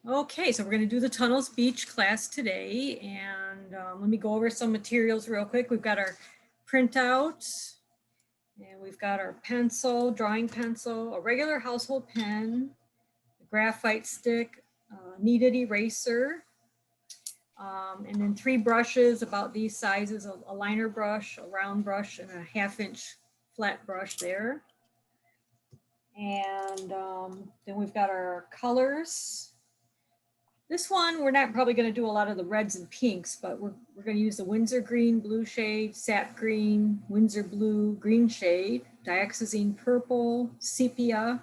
Okay, so we're going to do the Tunnels Beach class today, and let me go over some materials real quick. We've got our printout, and we've got our pencil, drawing pencil, a regular household pen, a graphite stick, kneaded eraser, and then 3 brushes about these sizes, a liner brush, a round brush, and a 1/2-inch flat brush there. And then we've got our colors. This one, we're not probably going to do a lot of the reds and pinks, but we're going to use the Winsor green, blue shade, sap green, Winsor blue, green shade, dioxazine purple, sepia.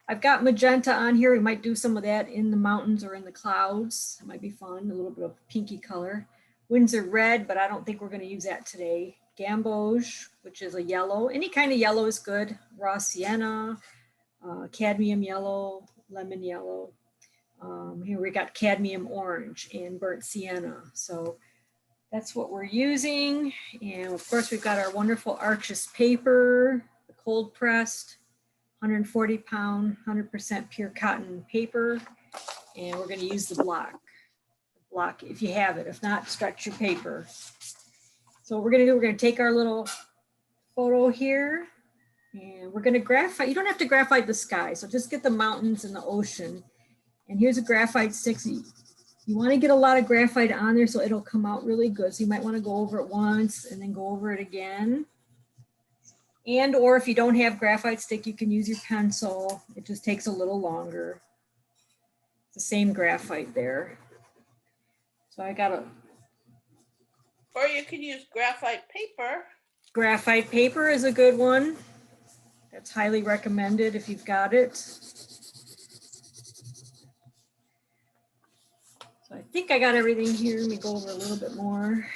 I've got magenta on here. We might do some of that in the mountains or in the clouds. It might be fun, a little bit of pinky color. Winsor red, but I don't think we're going to use that today. Gamboge, which is a yellow. Any kind of yellow is good. Raw sienna, cadmium yellow, lemon yellow. Here we got cadmium orange and burnt sienna. So that's what we're using. And of course, we've got our wonderful Arches paper, the cold pressed, 140 pound, 100% pure cotton paper. And we're going to use the block. Block if you have it. If not, stretch your paper. So what we're going to do, we're going to take our little photo here and we're going to graphite. You don't have to graphite the sky. So just get the mountains and the ocean. And here's a graphite stick. So you want to get a lot of graphite on there so it'll come out really good. So you might want to go over it once and then go over it again. And or if you don't have graphite stick, you can use your pencil. It just takes a little longer. It's the same graphite there. So I got a... Or you can use graphite paper. Graphite paper is a good one. That's highly recommended if you've got it. I think I got everything here. Let me go over a little bit more.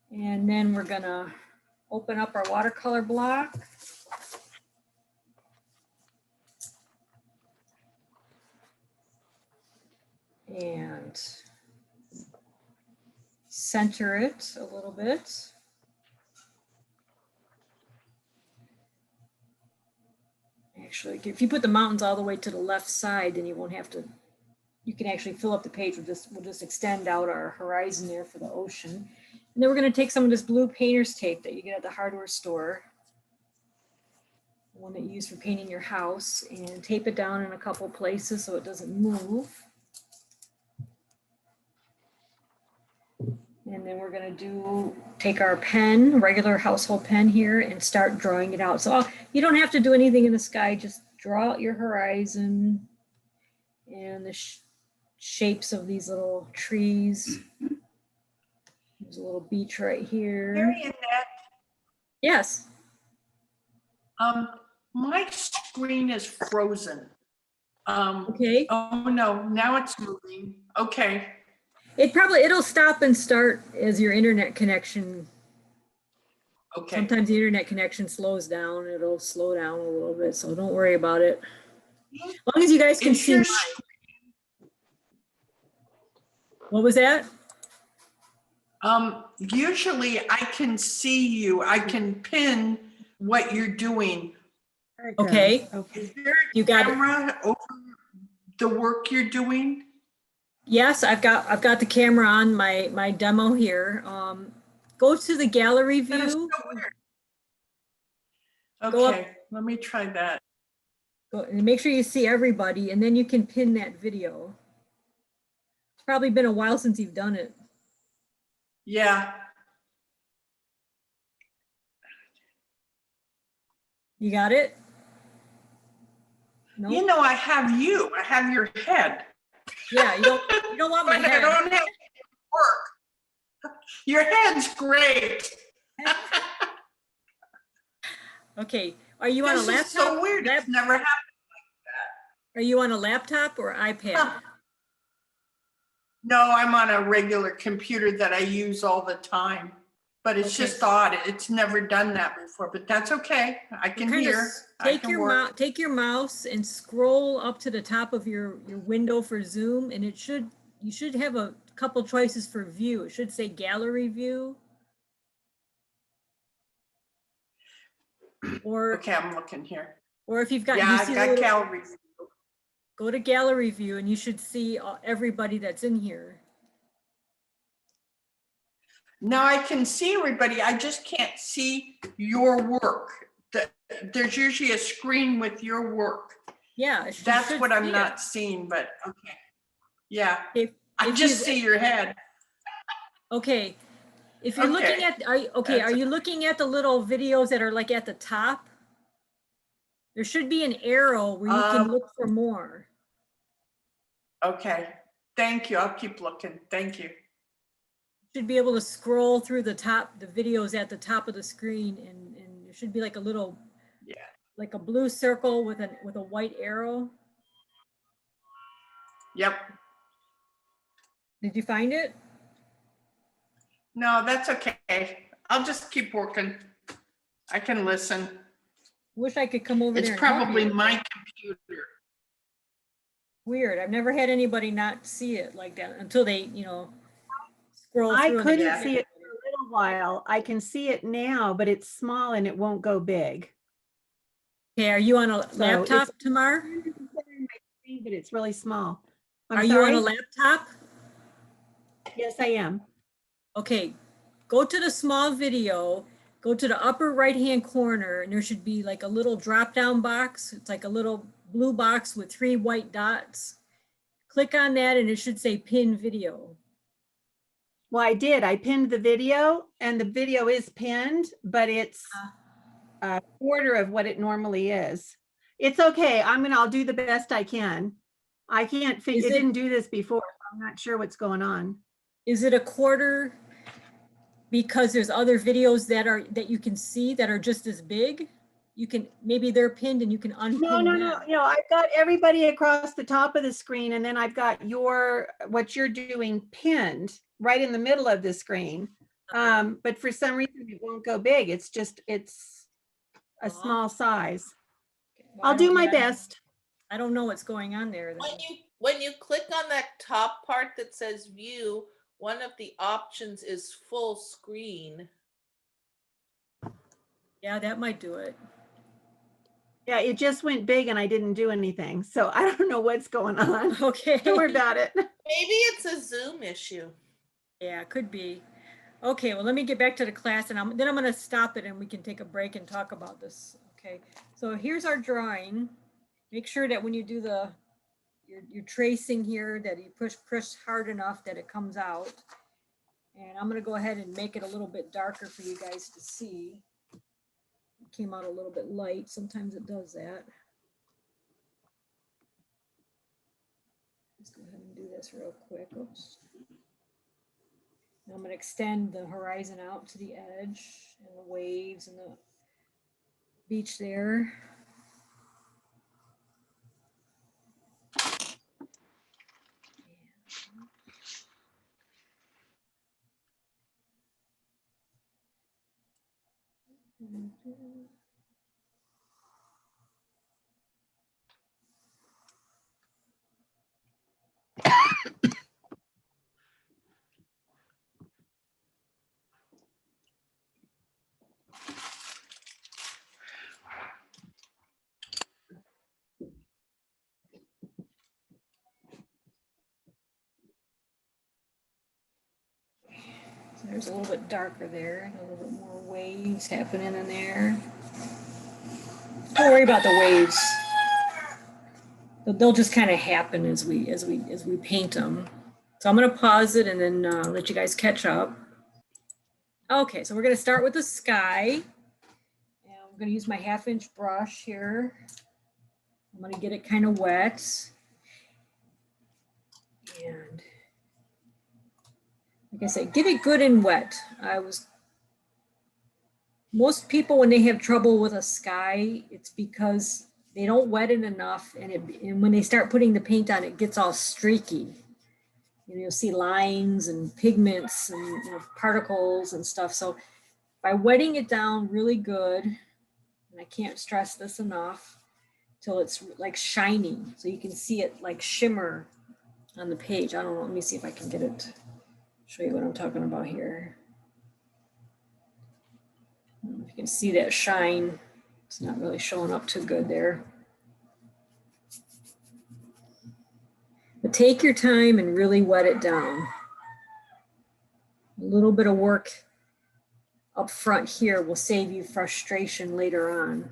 And then we're gonna open up our watercolor block. And center it a little bit. Actually, if you put the mountains all the way to the left side, then you won't have to, you can actually fill up the page. We'll just extend out our horizon there for the ocean. And then we're going to take some of this blue painter's tape that you get at the hardware store, the one that you use for painting your house, and tape it down in a couple places so it doesn't move. And then we're going to take our pen, regular household pen here, and start drawing it out. So you don't have to do anything in the sky, just draw out your horizon and the shapes of these little trees. There's a little beach right here. Marianette. Yes. My screen is frozen. Okay. Oh no, now it's moving. Okay. It'll stop and start as your internet connection. Okay. Sometimes the internet connection slows down. It'll slow down a little bit, so don't worry about it. As long as you guys can see. What was that? Usually I can see you. I can pin what you're doing. Okay. Is there a You got camera over the work you're doing? Yes, I've got the camera on my demo here. Go to the gallery That is view. so weird. Go Okay, let me try that. Go, and make sure you see everybody, and then you can pin that video. It's probably been a while since you've done it. Yeah. You got it? No? You know, I have you. I have your head. Yeah, you don't want my But I head. don't have work. Your head's great. Okay. Are you on a This laptop? is so weird. It's never happened. Are you on a laptop or iPad? Huh. No, I'm on a regular computer that I use all the time. But it's Okay. just odd. It's never done that before, but that's okay. I can hear. Take your mouse and scroll up to the top of your window for Zoom, and you should have a couple choices for view. It should say gallery view. Or Okay, I'm looking here. or if you've got Yeah, I got gallery view. go to gallery view and you should see everybody that's in here. Now I can see everybody, I just can't see your work. There's usually a screen with your work. Yeah. That's what I'm not seeing, but okay. Yeah, I If just you- see your head. Okay. If you're Okay. looking at, are you looking at the little videos that are like at the top? There should be an arrow where you can look for more. Okay, thank you. I'll keep looking. Thank you. Should be able to scroll through the videos at the top of the screen, and there should be like a little, Yeah. like a blue circle with a white arrow. Yep. Did you find it? No, that's okay. I'll just keep working. I can listen. Wish I could come over It's there and help probably you. my computer. Weird. I've never had anybody not see it like that until they, scroll I through. couldn't see it for a little while. I can see it now, but it's small and it won't go big. Okay, are you on a So laptop, Tamar? But it's really small. I'm Are sorry? you on a laptop? Yes, I am. Okay, go to the small video, go to the upper right-hand corner, and there should be like a little drop-down box. It's like a little blue box with 3 white dots. Click on that and it should say pin video. Well, I did. I pinned the video and the video is pinned, but it's a quarter of what it normally is. It's okay. I'll do the best I can. I can't Is it it- didn't do this before. So I'm not sure what's going on. Is it a quarter because there's other videos that you can see that are just as big? You can, maybe they're pinned and you can unpin them. No. I've got everybody across the top of the screen, and then I've got what you're doing pinned right in the middle of the screen. But for some reason it won't go big. It's a small size. Well, I'll do my yeah, best. I don't know what's going on there. Then. When you click on that top part that says view, one of the options is full screen. Yeah, that might do it. Yeah, it just went big and I didn't do anything. So I don't know what's going on. Okay. Don't worry about it. Maybe it's a Zoom issue. Yeah, it could be. Okay, well, let me get back to the class and then I'm going to stop it and we can take a break and talk about this. Okay, so here's our drawing. Make sure that when you do your tracing here, that you push hard enough that it comes out. And I'm going to go ahead and make it a little bit darker for you guys to see. It came out a little bit light. Sometimes it does that. Let's go ahead and do this real quick. Oops. Now I'm going to extend the horizon out to the edge and the waves and the beach there. So there's a little bit darker there, a little bit more waves happening in there. Don't worry about the waves. They'll just kind of happen as we paint them. So I'm going to pause it and then let you guys catch up. Okay, so we're going to start with the sky. And I'm going to use my 1/2-inch brush here. I'm going to get it kind of wet. And like I said, get it good and wet. Most people, when they have trouble with a sky, it's because they don't wet it enough, and when they start putting the paint on, it gets all streaky. You'll see lines and pigments and particles and stuff. So by wetting it down really good, and I can't stress this enough, till it's like shiny, so you can see it like shimmer on the page. I don't know. Let me see if I can get it. Show you what I'm talking about here. I don't know if you can see that shine. It's not really showing up too good there. take your time and really wet it down. A little bit of work up front here will save you frustration later on.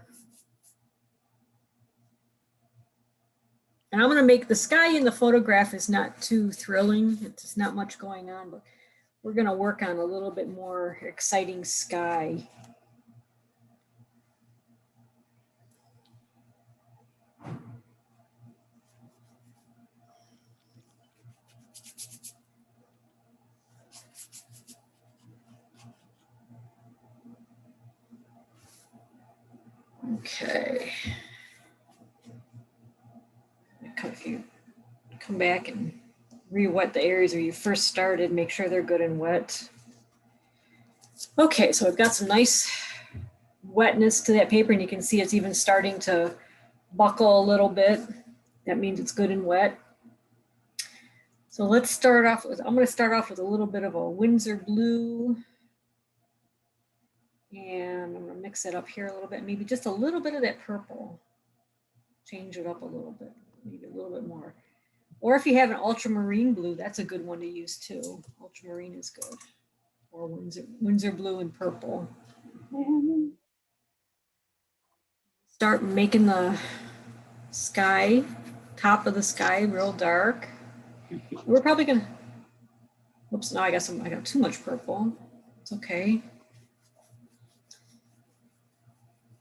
And I'm gonna make the sky in the photograph is not too thrilling. It's not much going on, but we're gonna work on a little bit more exciting sky. Okay. Come back and re-wet the areas where you first started, make sure they're good and wet. Okay, so I've got some nice wetness to that paper, and you can see it's even starting to buckle a little bit. That means it's good and wet. So let's start off with, I'm going to start off with a little bit of a Windsor blue. And I'm going to mix it up here a little bit, maybe just a little bit of that purple. Change it up a little bit, maybe a little bit more. Or if you have an ultramarine blue, that's a good one to use too. Ultramarine is good. Or Windsor blue and purple. Start making the sky, top of the sky real dark. We're probably gonna, oops, now I got too much purple. It's okay.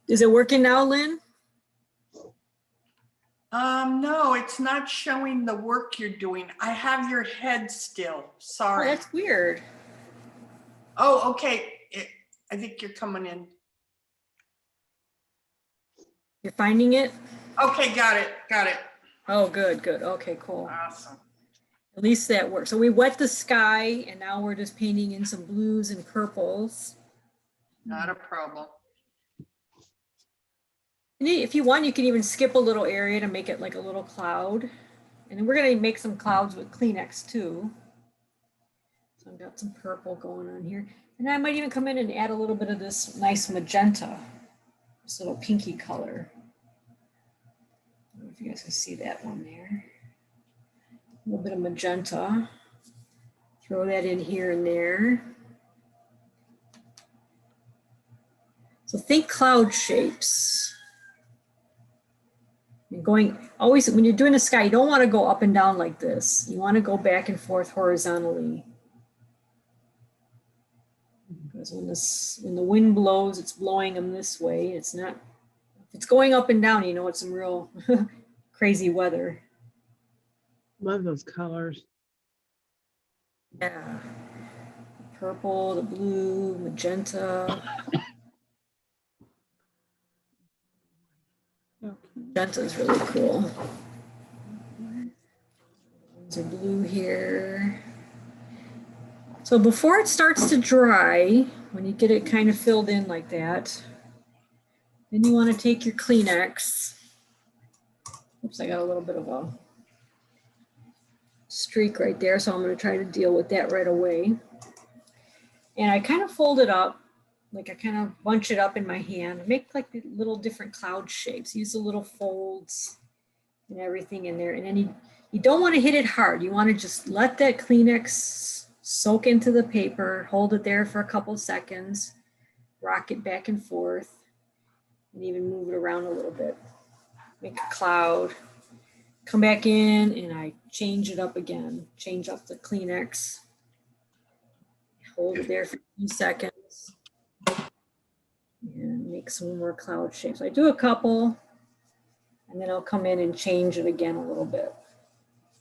Is it working now, Lynn? No, it's not showing the work you're doing. I have your head still. Oh, Sorry. that's weird. Oh, okay. I think you're coming in. You're finding it? Okay, got it. Got it. Oh, good, good. Okay, cool. Awesome. At least that works. So we wet the sky and now we're just painting in some blues and purples. Not a problem. And if you want, you can even skip a little area to make it like a little cloud. And then we're gonna make some clouds with Kleenex too. So I've got some purple going on here. And I might even come in and add a little bit of this nice magenta, this little pinky color. I don't know if you guys can see that one there. A little bit of magenta. Throw that in here and there. So think cloud shapes. You're going always, when you're doing the sky, you don't want to go up and down like this. You want to go back and forth horizontally. Because when the wind blows, it's blowing them this way. It's not, if it's going up and down, you know, it's some real crazy weather. Love those colors. Yeah. Purple, the blue, magenta. Magenta is really cool. There's a blue here. So before it starts to dry, when you get it kind of filled in like that, then you want to take your Kleenex. Oops, I got a little bit of a streak right there, so I'm going to try to deal with that right away. And I kind of fold it up, like I kind of bunch it up in my hand, make like the little different cloud shapes, use the little folds and everything in there. And then you don't want to hit it hard. You want to just let that Kleenex soak into the paper, hold it there for a couple seconds, rock it back and forth, and even move it around a little bit. Make a cloud, come back in, and I change it up again, change up the Kleenex, hold it there for a few seconds, and make some more cloud shapes. I do a couple, and then I'll come in and change it again a little bit.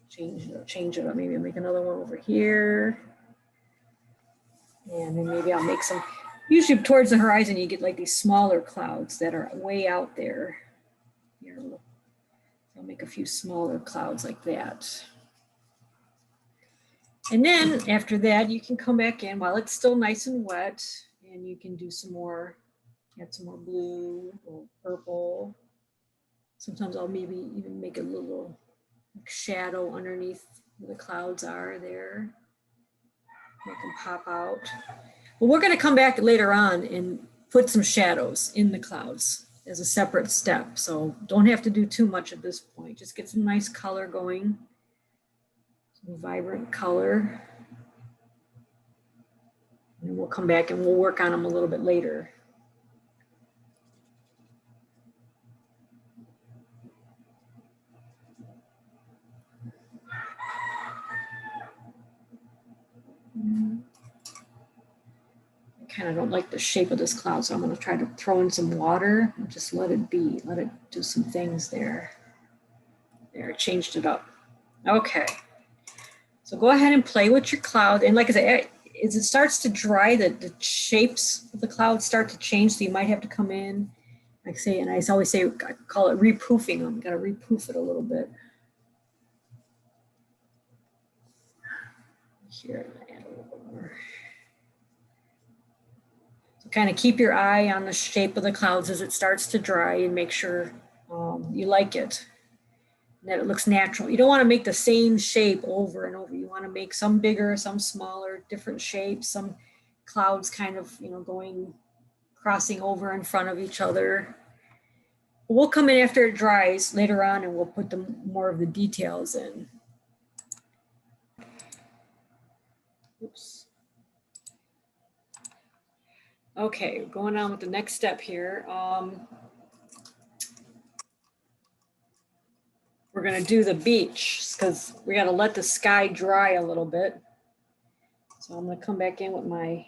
Change it up. Maybe I'll make another one over here. And then maybe I'll make some, usually towards the horizon, you get like these smaller clouds that are way out there. Here, I'll make a few smaller clouds like that. And then after that, you can come back in while it's still nice and wet, and you can do some more, add some more blue or purple. Sometimes I'll maybe even make a little shadow underneath where the clouds are there. Make them pop out. Well, we're going to come back later on and put some shadows in the clouds as a separate step. So don't have to do too much at this point. Just get some nice color going. Some vibrant color. And we'll come back and we'll work on them a little bit later. I kind of don't like the shape of this cloud, so I'm going to try to throw in some water and just let it be. Let it do some things there. There, changed it up. Okay. So go ahead and play with your cloud. And like I said, as it starts to dry, the shapes of the clouds start to change. So you might have to come in, like I say, and I always say, I call it repoofing them. You got to repoof it a little bit. Here, add a little bit more. So kind of keep your eye on the shape of the clouds as it starts to dry and make sure you like it, and that it looks natural. You don't want to make the same shape over and over. You want to make some bigger, some smaller, different shapes, some clouds kind of, you know, crossing over in front of each other. We'll come in after it dries later on and we'll put more of the details in. Oops. Okay, going on with the next step here. We're gonna do the beach because we gotta let the sky dry a little bit. So I'm gonna come back in with my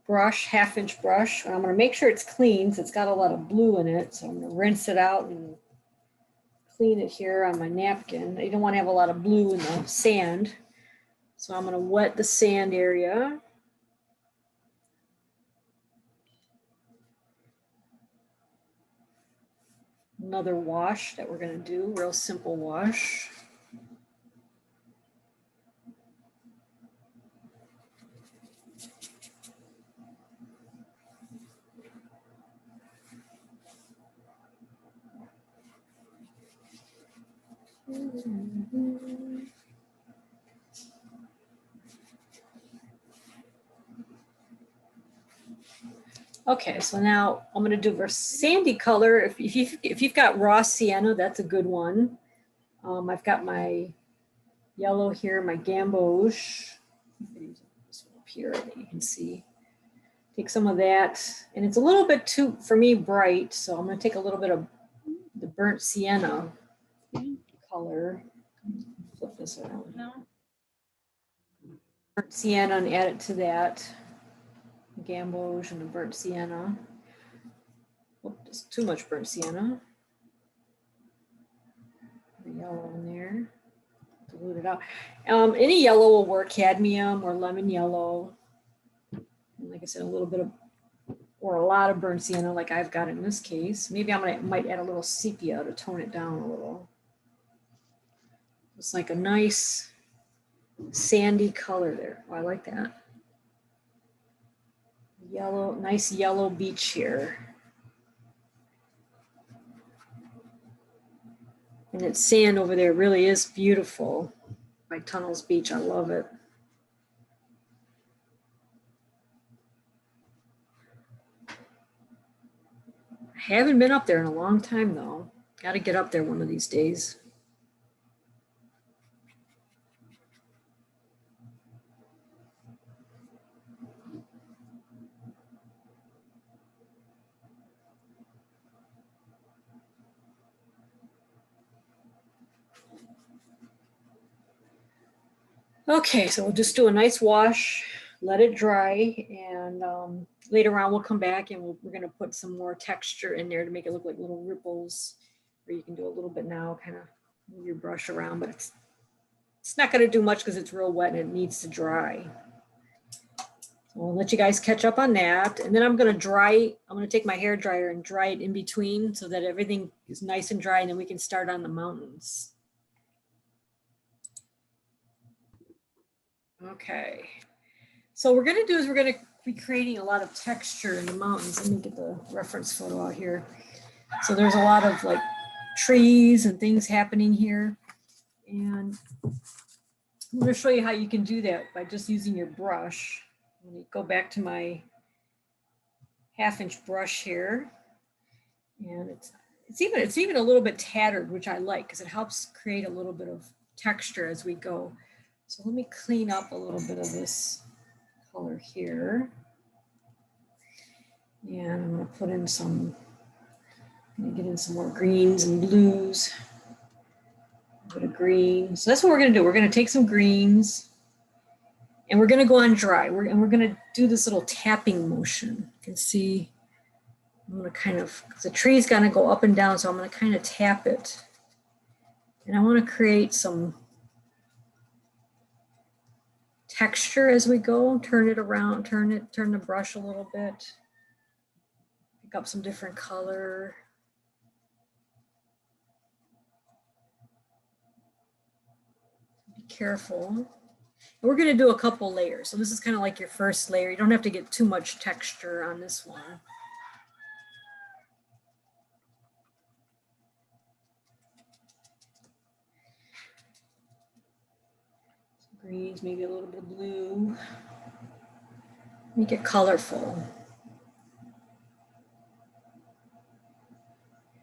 brush, 1/2-inch brush, and I'm gonna make sure it's clean. So it's got a lot of blue in it. So I'm gonna rinse it out and clean it here on my napkin. You don't wanna have a lot of blue in the sand. So I'm gonna wet the sand area. Another wash that we're gonna do, real simple wash. Okay, so now I'm going to do a sandy color. If you've got raw sienna, that's a good one. I've got my yellow here, my gamboge. This one up here that you can see. Take some of that, and it's a little bit too, for me, bright. So I'm going to take a little bit of the burnt sienna color. Flip this around. Burnt sienna and add it to that. Gamboge and the burnt sienna. Oh, just too much burnt sienna. The yellow in there. Dilute it out. Any yellow will work, cadmium or lemon yellow. And like I said, a little bit of, or a lot of burnt sienna like I've got in this case. Maybe might add a little sepia to tone it down a little. It's like a nice sandy color there. Oh, I like that. Yellow, nice yellow beach here. And that sand over there really is beautiful. By Tunnels Beach, I love it. I haven't been up there in a long time though. Got to get up there one of these days. Okay, so we'll just do a nice wash, let it dry, and later on we'll come back and we're going to put some more texture in there to make it look like little ripples, or you can do a little bit now, kind of move your brush around, but it's not going to do much because it's real wet and it needs to dry. So I'll let you guys catch up on that, and then I'm going to take my hair dryer and dry it in between so that everything is nice and dry, and then we can start on the mountains. Okay, so what we're going to do is we're going to be creating a lot of texture in the mountains. Let me get the reference photo out here. So there's a lot of like trees and things happening here, and I'm going to show you how you can do that by just using your brush. Let me go back to my 1/2-inch brush here, and it's even a little bit tattered, which I like because it helps create a little bit of texture as we go. So let me clean up a little bit of this color here. And I'm gonna put in some, I'm gonna get in some more greens and blues. A bit of green. So that's what we're gonna do. We're gonna take some greens and we're gonna go on dry. And we're gonna do this little tapping motion. You can see, I'm gonna kind of, the tree's gonna go up and down, so I'm gonna kind of tap it. And I wanna create some texture as we go, turn it around, turn the brush a little bit. Pick up some different color. Be careful. We're going to do a couple layers. So this is kind of like your first layer. You don't have to get too much texture on this one. Some greens, maybe a little bit of blue. Make it colorful.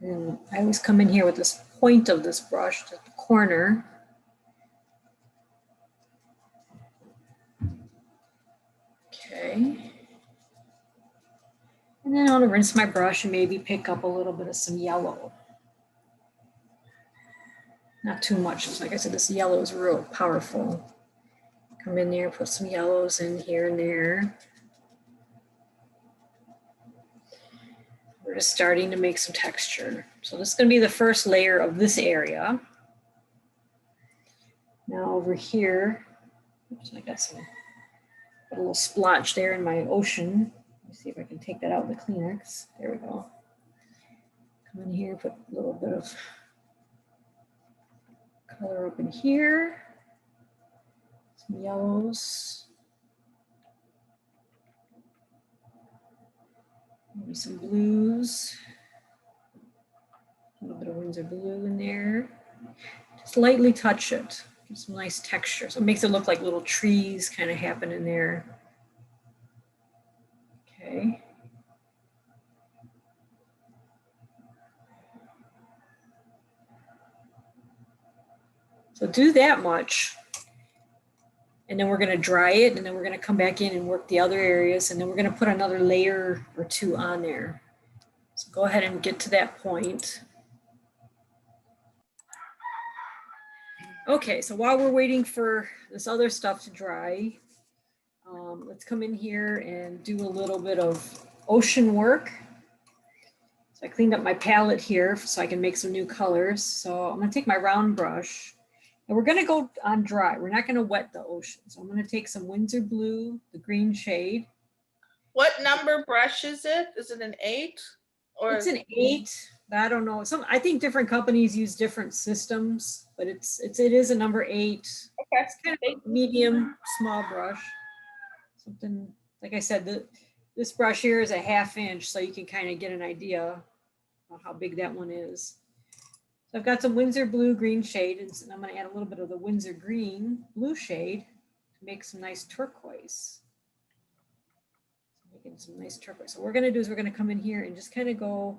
And I always come in here with this point of this brush to the corner. Okay. And then I want to rinse my brush and maybe pick up a little bit of some yellow. Not too much. Like I said, this yellow is real powerful. Come in there, put some yellows in here and there. We're just starting to make some texture. So this is going to be the first layer of this area. Now over here, oops, I got a little splotch there in my ocean. Let me see if I can take that out with the Kleenex. There we go. Come in here, put a little bit of color up in here. Some yellows. Maybe some blues. A little bit of Windsor blue in there. Just lightly touch it. Get some nice texture. So it makes it look like little trees kind of happen in there. Okay. So do that much. And then we're going to dry it, and then we're going to come back in and work the other areas, and then we're going to put another layer or two on there. So go ahead and get to that point. Okay, so while we're waiting for this other stuff to dry, let's come in here and do a little bit of ocean work. So I cleaned up my palette here so I can make some new colors. So I'm going to take my round brush. And we're going to go on dry. We're not going to wet the ocean. So I'm going to take some Windsor blue, the green shade. What number brush is it? Is it an 8? Or It's an 8. I don't know. I think different companies use different systems, but it is a number 8. Okay. It's kind of a medium, small brush. Something, like I said, this brush here is a 1/2 inch, so you can kind of get an idea of how big that one is. So I've got some Windsor blue green shade, and I'm going to add a little bit of the Windsor green blue shade to make some nice turquoise. Making some nice turquoise. So what we're going to do is we're going to come in here and just kind of go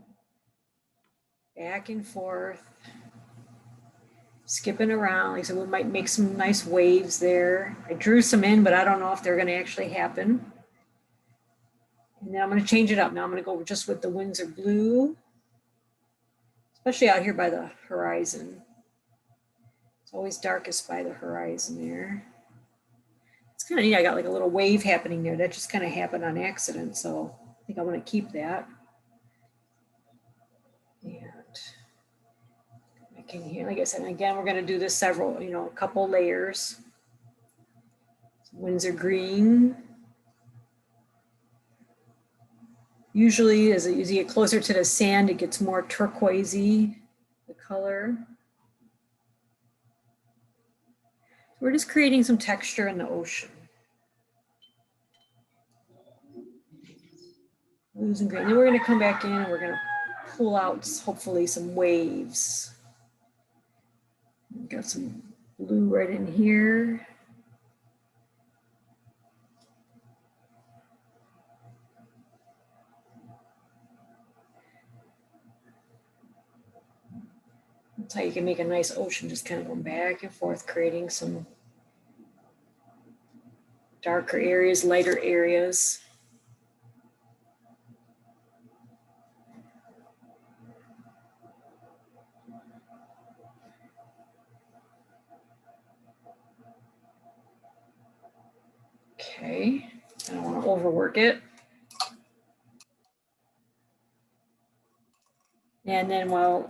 back and forth, skipping around. Like I said, we might make some nice waves there. I drew some in, but I don't know if they're going to actually happen. And then I'm going to change it up. Now I'm going to go just with the Windsor blue, especially out here by the horizon. It's always darkest by the horizon there. It's kind of neat. I got like a little wave happening there. That just kind of happened on accident. So I think I want to keep that. And I can hear, like I said, again, we're going to do this a couple layers. Windsor green. Usually as you get closer to the sand, it gets more turquoisey, the color. We're just creating some texture in the ocean. Blues and green. Then we're going to come back in and we're going to pull out hopefully some waves. We've got some blue right in here. That's how you can make a nice ocean, just kind of going back and forth, creating some darker areas, lighter areas. Okay, I don't want to overwork it. And then while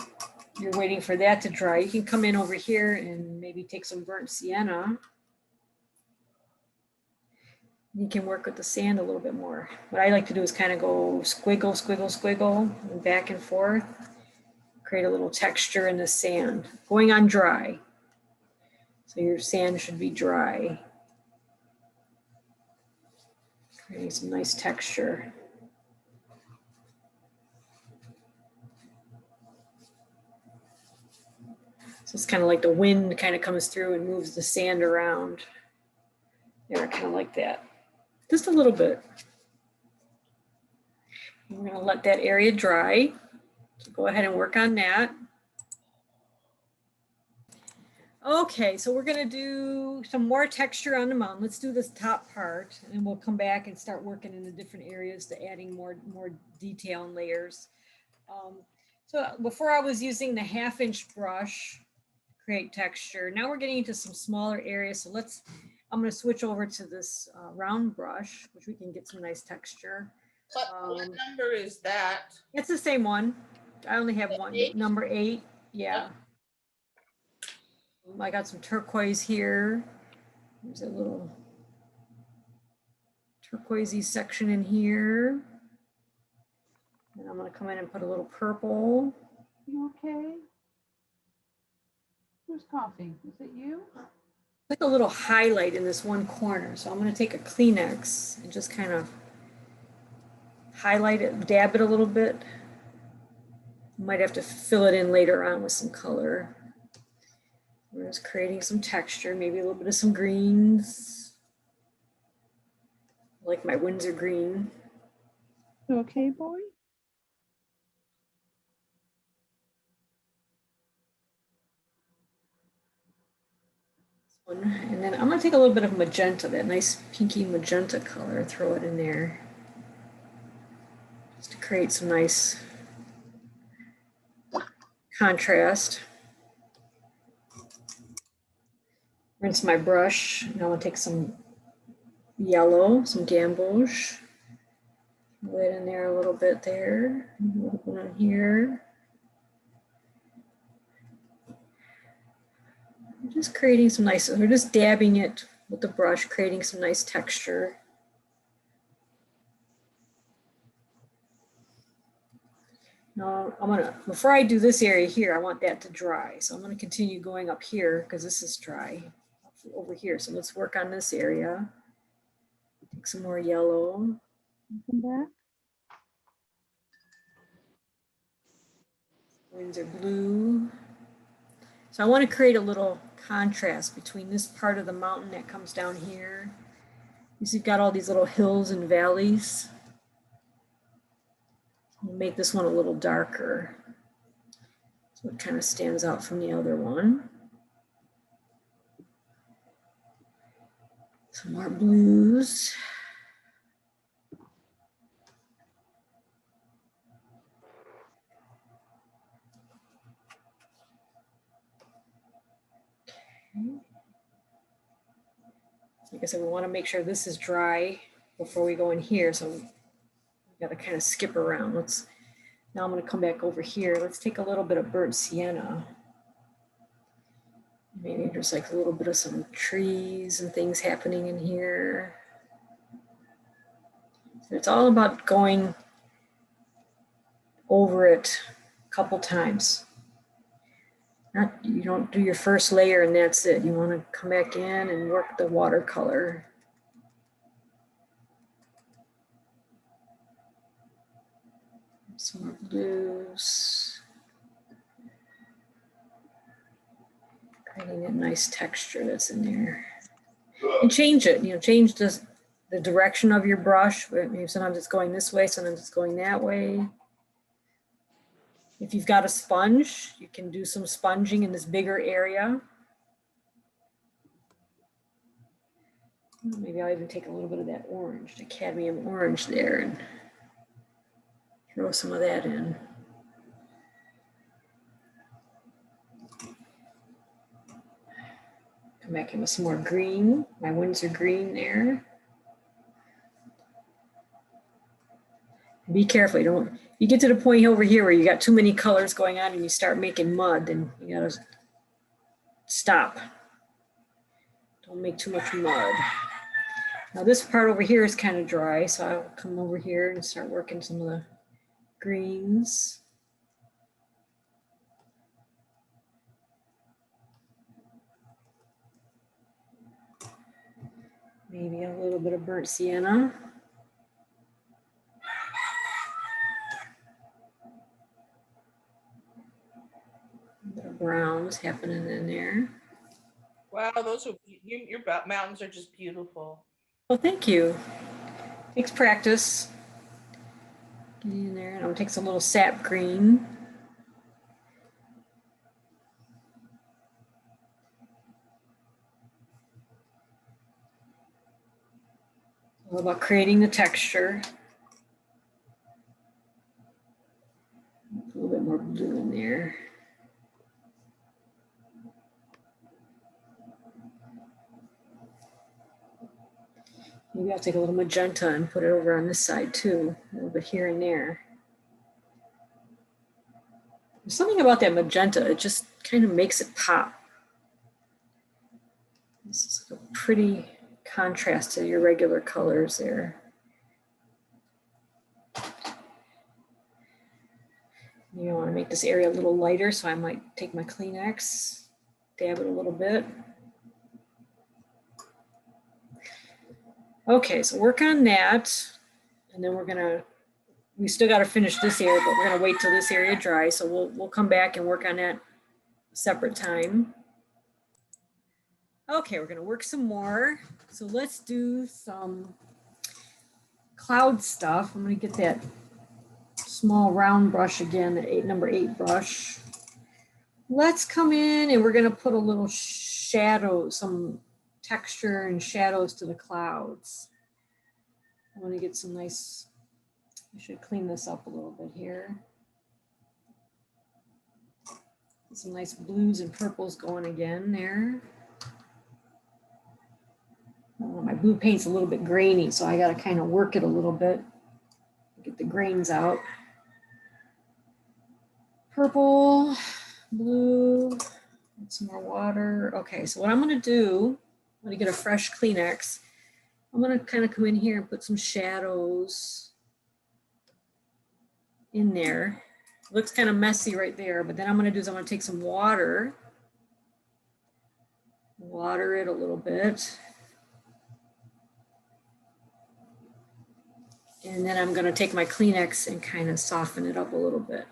you're waiting for that to dry, you can come in over here and maybe take some burnt sienna. You can work with the sand a little bit more. What I like to do is kind of go squiggle, squiggle, squiggle, and back and forth. Create a little texture in the sand, going on dry. So your sand should be dry. Creating some nice texture. So it's kind of like the wind kind of comes through and moves the sand around. There, kind of like that. Just a little bit. We're going to let that area dry. So go ahead and work on that. Okay, so we're going to do some more texture on the mountain. Let's do this top part, and then we'll come back and start working in the different areas to adding more detail and layers. So before I was using the 1/2-inch brush to create texture. Now we're getting into some smaller areas. So I'm going to switch over to this round brush, which we can get some nice texture. What number is that? It's the same one. I only have one, 8? number 8. Yeah. I got some turquoise here. There's a little turquoisey section in here. And I'm going to come in and put a little purple. You okay? Who's coughing? Is it you? Like a little highlight in this one corner. So I'm going to take a Kleenex and just kind of highlight it, dab it a little bit. Might have to fill it in later on with some color. We're just creating some texture, maybe a little bit of some greens. I like my Windsor green. You okay, boy? And then I'm going to take a little bit of magenta, that nice pinky magenta color, throw it in there. Just to create some nice contrast. Rinse my brush. Now I'm going to take some yellow, some gamboge. Throw it in there a little bit there. A little bit on here. Just creating some nice, we're just dabbing it with the brush, creating some nice texture. Now before I do this area here, I want that to dry. So I'm gonna continue going up here because this is dry over here. So let's work on this area. Take some more yellow. Come back. Windsor blue. So I want to create a little contrast between this part of the mountain that comes down here. You see, you've got all these little hills and valleys. We'll make this one a little darker. So it kind of stands out from the other one. Some more blues. Like I said, we want to make sure this is dry before we go in here. So we got to kind of skip around. Now I'm going to come back over here. Let's take a little bit of burnt sienna. Maybe there's like a little bit of some trees and things happening in here. So it's all about going over it a couple times. You don't do your first layer and that's it. You want to come back in and work the watercolor. Some more blues. Creating a nice texture that's in there. And change it, change the direction of your brush. Maybe sometimes it's going this way, sometimes it's going that way. If you've got a sponge, you can do some sponging in this bigger area. Maybe I'll even take a little bit of that orange, the cadmium orange there, and throw some of that in. Come back in with some more green, my Windsor green there. Be careful, you get to the point over here where you got too many colors going on and you start making mud, then you gotta stop. Don't make too much mud. Now this part over here is kind of dry, so I'll come over here and start working some of the greens. Maybe a little bit of burnt sienna. A bit of browns happening in there. Wow, those are your mountains are just beautiful. Well, thank you. Takes practice. Get in there, and I'm gonna take some little sap green. All about creating the texture. A little bit more blue in there. Maybe I'll take a little magenta and put it over on this side too, a little bit here and there. There's something about that magenta, it just kind of makes it pop. This is a pretty contrast to your regular colors there. You want to make this area a little lighter, so I might take my Kleenex, dab it a little bit. Okay, so work on that. And then we still got to finish this area, but we're going to wait till this area dries. So we'll come back and work on that a separate time. Okay, we're going to work some more. So let's do some cloud stuff. I'm going to get that small round brush again, the number 8 brush. Let's come in and we're going to put a little shadow, some texture and shadows to the clouds. I want to get some nice, I should clean this up a little bit here. Some nice blues and purples going again there. My blue paint's a little bit grainy, so I got to kind of work it a little bit, get the grains out. Purple, blue, some more water. Okay, so what I'm going to do, I'm going to get a fresh Kleenex. I'm going to kind of come in here and put some shadows in there. It looks kind of messy right there, but then I'm going to take some water it a little bit. And then I'm going to take my Kleenex and kind of soften it up a little bit.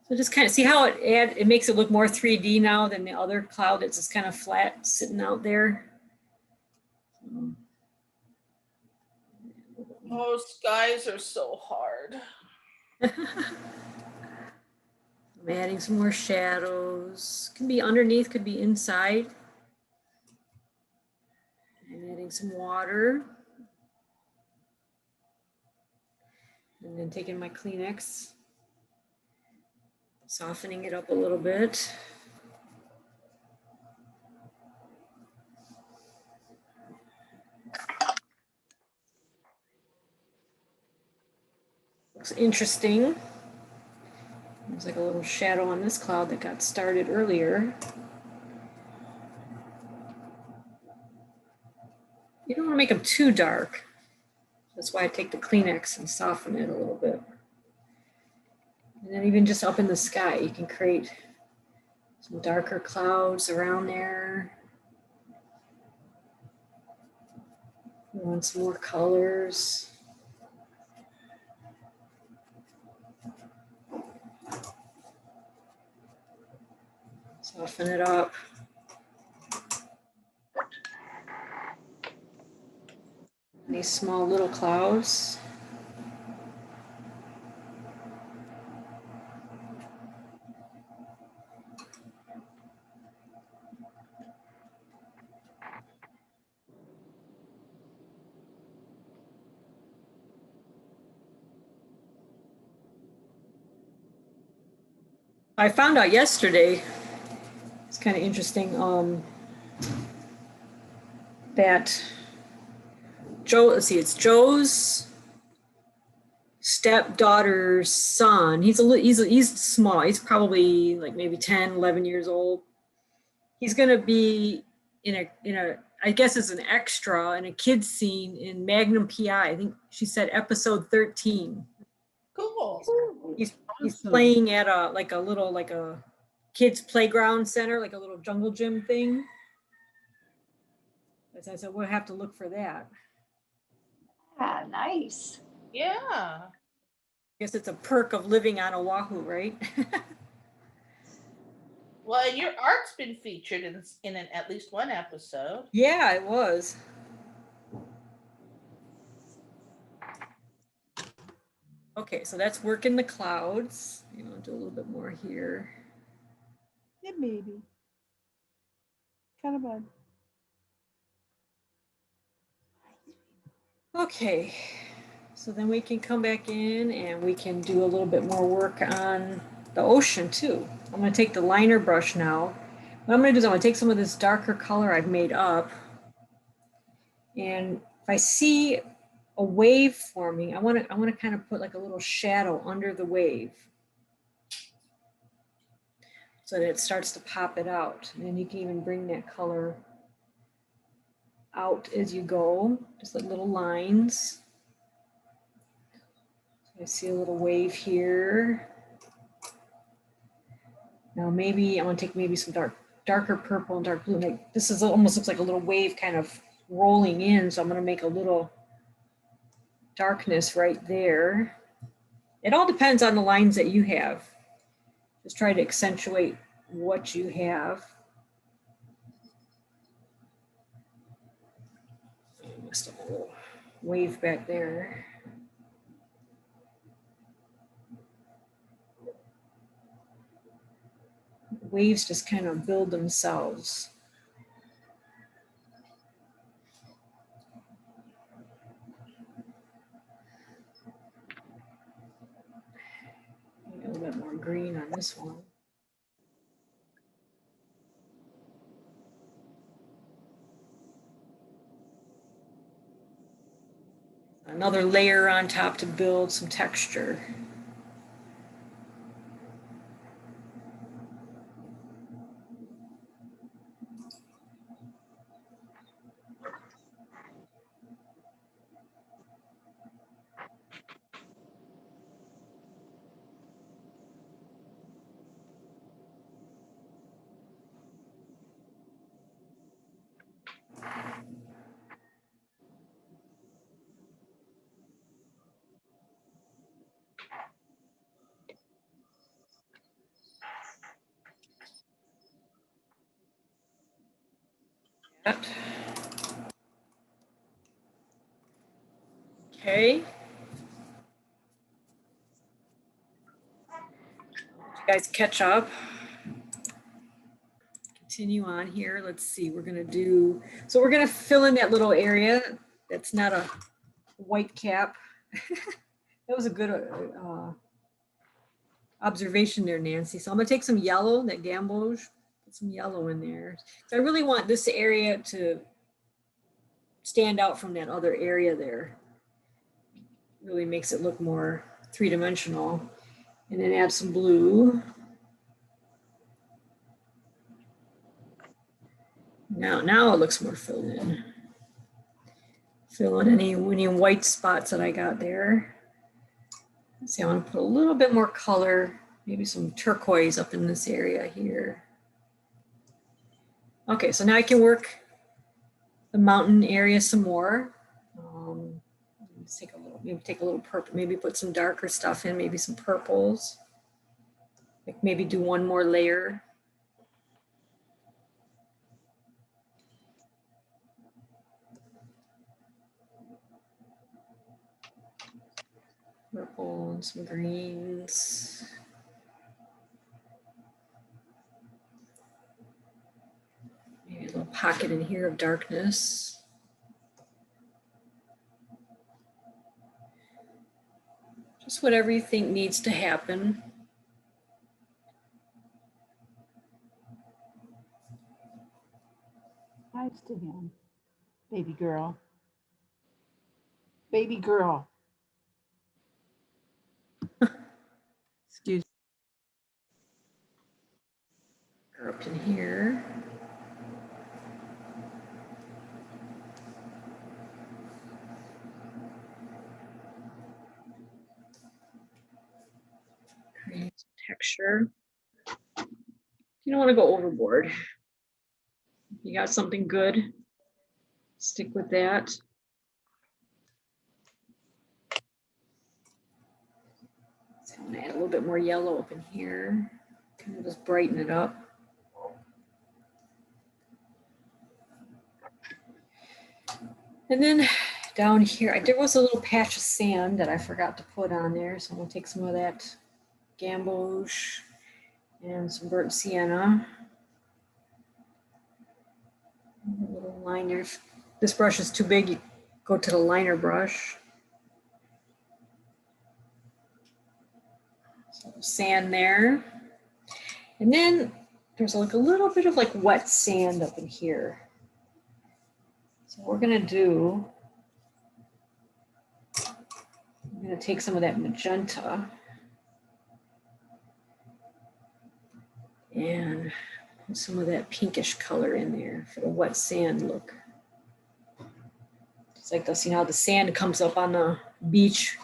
So just kind of see how it makes it look more 3D now than the other cloud that's just kind of flat sitting out there. Oh, skies are so hard. I'm adding some more shadows. Can be underneath, could be inside. I'm adding some water. And then taking my Kleenex, softening it up a little bit. Looks interesting. There's like a little shadow on this cloud that got started earlier. You don't want to make them too dark. That's why I take the Kleenex and soften it a little bit. And then even just up in the sky, you can create some darker clouds around there. You want some more colors. Soften it up. These small little clouds. I found out yesterday, it's kind of interesting, that Joe, let's see, it's Joe's stepdaughter's son. He's small. He's probably like maybe 10, 11 years old. He's going to be in a I guess it's an extra in a kids scene in Magnum PI. I think she said episode 13. Cool. He's Awesome. playing at a kids playground center, like a little jungle gym thing. As I said, we'll have to look for that. Yeah, nice. Yeah. I guess it's a perk of living on Oahu, right? Well, and your art's been featured in at least one episode. Yeah, it was. Okay, so that's work in the clouds. You know, do a little bit more here. Yeah, baby. Kind of bud. Okay, so then we can come back in and we can do a little bit more work on the ocean too. I'm gonna take the liner brush now. What I'm gonna do is I'm gonna take some of this darker color I've made up. And if I see a wave forming, I wanna kind of put like a little shadow under the wave, so that it starts to pop it out. And then you can even bring that color out as you go, just like little lines. So I see a little wave here. Now maybe I'm gonna take maybe some darker purple and dark blue. Like this is almost looks like a little wave kind of rolling in. So I'm gonna make a little darkness right there. It all depends on the lines that you have. Just try to accentuate what you have. Messed up a little wave back there. Waves just kind of build themselves. A little bit more green on this one. Another layer on top to build some texture. Okay. You guys catch up. Continue on here. Let's see, we're gonna fill in that little area that's not a white cap. That was a good observation there, Nancy. So I'm gonna take some yellow, that gamboge, put some yellow in there. So I really want this area to stand out from that other area there. Really makes it look more three-dimensional. And then add some blue. Now it looks more filled in. Fill in any white spots that I got there. Let's see, I want to put a little bit more color, maybe some turquoise up in this area here. Okay, so now I can work the mountain area some more. Let's take a little purple, maybe put some darker stuff in, maybe some purples. Like maybe do one more layer. Purple and some greens. Maybe a little pocket in here of darkness. Just whatever you think needs to happen. nice to him. Baby girl. Baby girl. Excuse. Up in here. Create some texture. You don't want to go overboard. You got something good, stick with that. So I'm gonna add a little bit more yellow up in here. Kind of just brighten it up. And then down here, there was a little patch of sand that I forgot to put on there. So I'm gonna take some of that gamboge and some burnt sienna. A little liner. If this brush is too big, you go to the liner brush. So sand there. And then there's like a little bit of like wet sand up in here. So what we're gonna do, I'm gonna take some of that magenta and put some of that pinkish color in there for the wet sand look. It's like this, you know how the sand comes up on the beach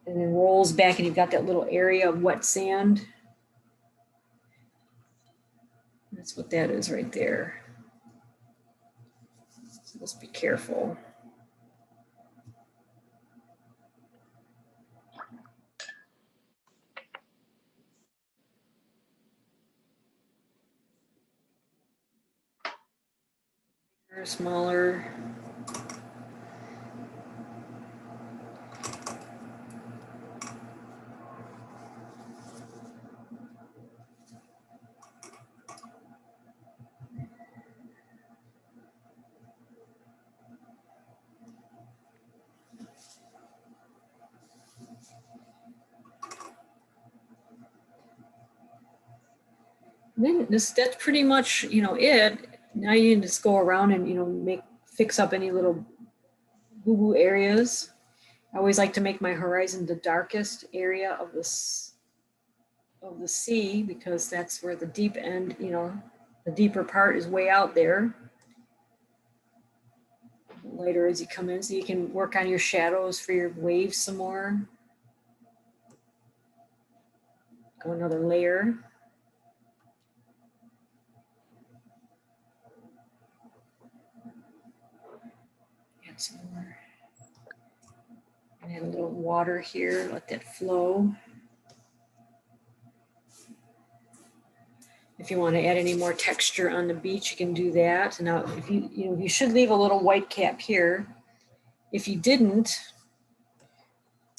and then rolls back and you've got that little area of wet sand. That's what that is right there. So just be careful. Bigger, smaller. Then that's pretty much, you know, it. Now you need to just go around and, you know, fix up any little boo-boo areas. I always like to make my horizon the darkest area of the sea because that's where the deep end, you know, the deeper part is way out there. The lighter as you come in, so you can work on your shadows for your waves some more. Go another layer. Add some more. And add a little water here, let that flow. If you want to add any more texture on the beach, you can do that. Now, if you should leave a little white cap here. If you didn't,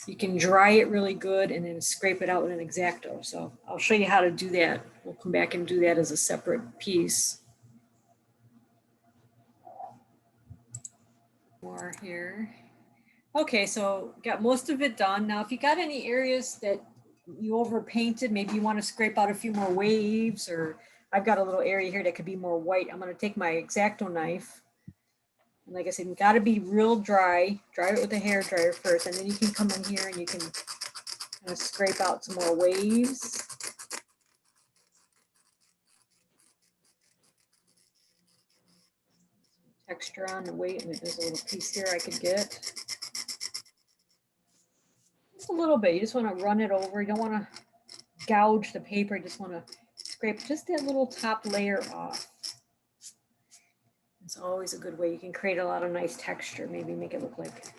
you can dry it really good and then scrape it out with an X-Acto. So I'll show you how to do that. We'll come back and do that as a separate piece. More here. Okay, so got most of it done. Now, if you got any areas that you overpainted, maybe you want to scrape out a few more waves, or I've got a little area here that could be more white. I'm going to take my X-Acto knife. And like I said, you got to be real dry. Dry it with a hair dryer first, and then you can come in here and you can kind of scrape out some more waves. Texture on the weight, and there's a little piece here I could get. Just a little bit. You just want to run it over. You don't want to gouge the paper. You just want to scrape just that little top layer off. It's always a good way. You can create a lot of nice texture. Maybe make it look like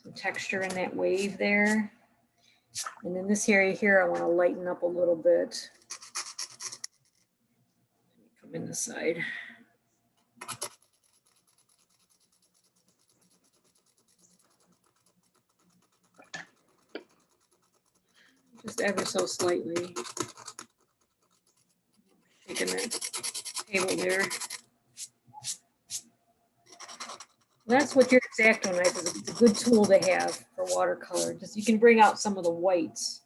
some texture in that wave there. And then this area here, I want to lighten up a little bit. Come in the side. Just ever so slightly. Taking that table there. That's what your X-Acto knife is. It's a good tool to have for watercolor. Just you can bring out some of the whites.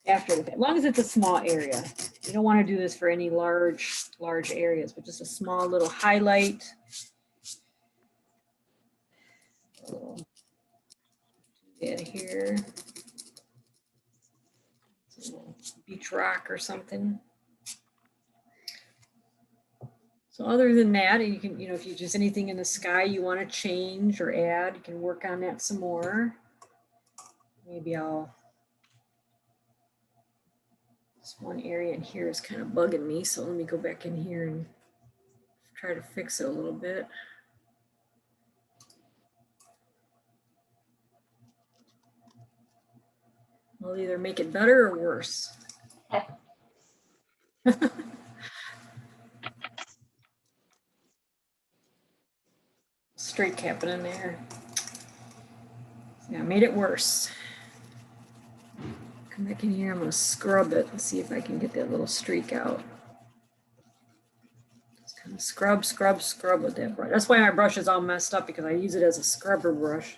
after the fact, as long as it's a small area. You don't want to do this for any large areas, but just a small little highlight. Yeah, here. Beach rock or something. So other than that, you can, if you just anything in the sky you want to change or add, you can work on that some more. Maybe this one area in here is kind of bugging me. So let me go back in here and try to fix it a little bit. I'll either make it better or worse. Straight capping in there. Yeah, I made it worse. Come back in here, I'm gonna scrub it and see if I can get that little streak out. Just kind of scrub with that brush. That's why my brush is all messed up, because I use it as a scrubber brush.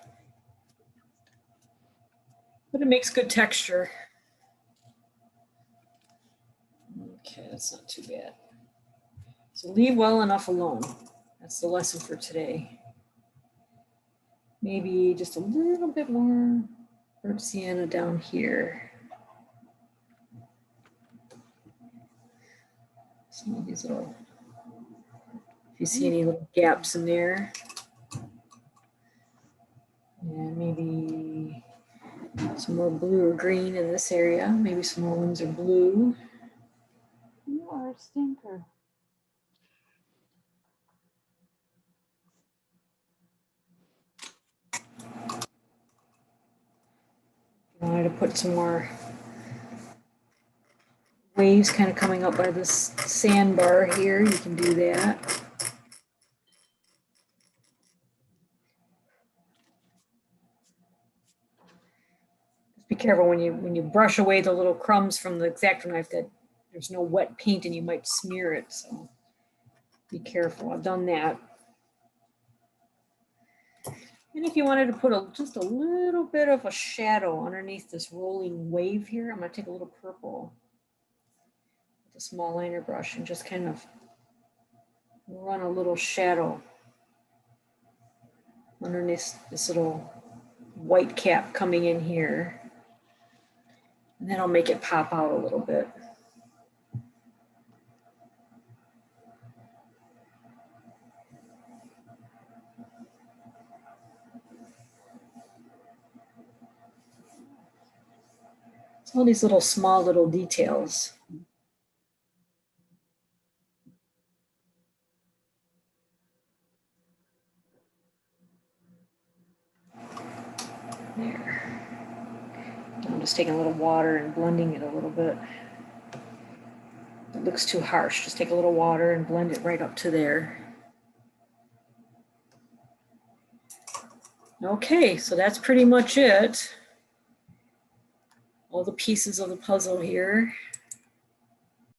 But it makes good texture. Okay, that's not too bad. So leave well enough alone. That's the lesson for today. Maybe just a little bit more burnt sienna down here. Some of these little, if you see any little gaps in there. And maybe some more blue or green in this area. Maybe some more ones are blue. You are a stinker. I wanted to put some more waves kind of coming up by this sandbar here. You can do that. Just be careful when you brush away the little crumbs from the X-Acto knife that there's no wet paint and you might smear it. So be careful. I've done that. And if you wanted to put just a little bit of a shadow underneath this rolling wave here, I'm going to take a little purple with a small liner brush and just kind of run a little shadow underneath this little white cap coming in here. And that'll make it pop out a little bit. It's all these little small little details. There. I'm just taking a little water and blending it a little bit. It looks too harsh. Just take a little water and blend it right up to there. Okay, so that's pretty much it. All the pieces of the puzzle here.